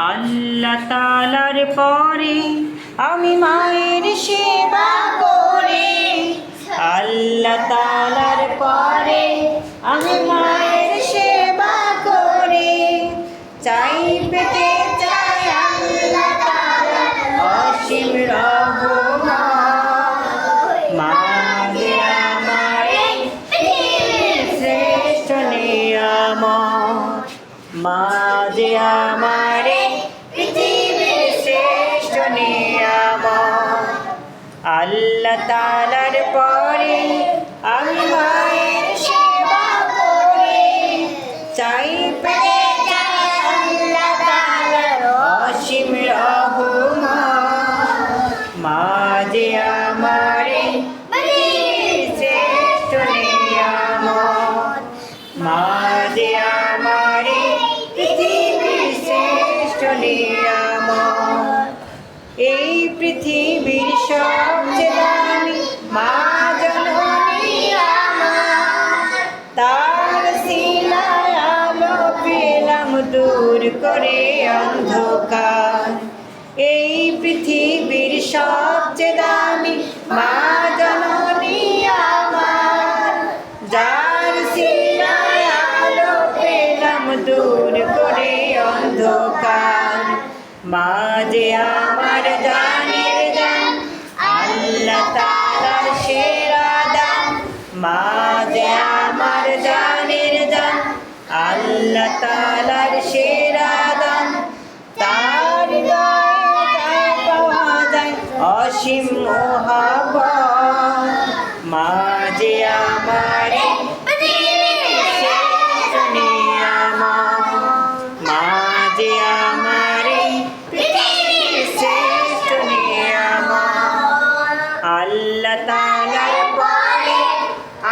আল্লাহ তাআলার পরে আমি মায়ের সেবা করি। আল্লাহ তাআলার পরে আমি মায়ের সেবা করি। চাই পেতে চাই আল্লাহ তাআলার অসীম রহমত। মা যে আমার পৃথিবীর শ্রেষ্ঠ নিয়ামত। মা যে আমার পৃথিবীর শ্রেষ্ঠ নিয়ামত। আল্লাহ তাআলার পরে আমি মায়ের সেবা করি। চাই পেতে চাই আল্লাহ তাআলার অসীম রহমত। মা যে আমার পৃথিবীর শ্রেষ্ঠ নিয়ামত। মা যে আমার পৃথিবীর শ্রেষ্ঠ নিয়ামত। এই পৃথিবীর সবচেয়ে দামি মা জননী আমার। তার সিনায় আলো পেলাম দূর করে অন্ধকার। এই পৃথিবীর সবচেয়ে দামি মা জননী আমার। যার সিনায় আলো পেলাম দূর করে অন্ধকার। মা যে আমার জানের জান, আল্লাহ তাআলার সেরা দান। মা যে আমার জানের জান, আল্লাহ তাআলার সেরা দান। তার দয়ায় পাওয়া যায় অসীম মহব্বত। মা যে আমার পৃথিবীর শ্রেষ্ঠ নিয়ামত। মা যে আমার পৃথিবীর শ্রেষ্ঠ নিয়ামত। আল্লাহ তাআলার পরে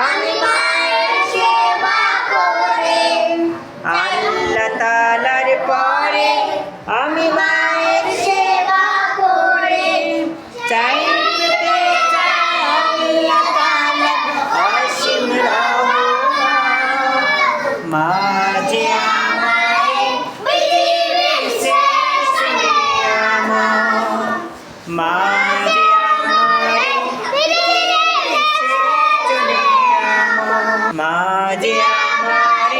আমি মায়ের সেবা করি। আল্লাহ তাআলার পরে আমি মায়ের সেবা করি। চাই পেতে চাই আল্লাহ তাআলার অসীম রহমত। মা যে আমার পৃথিবীর শ্রেষ্ঠ নিয়ামত। মা যে আমার পৃথিবীর শ্রেষ্ঠ নিয়ামত। মা যে আমার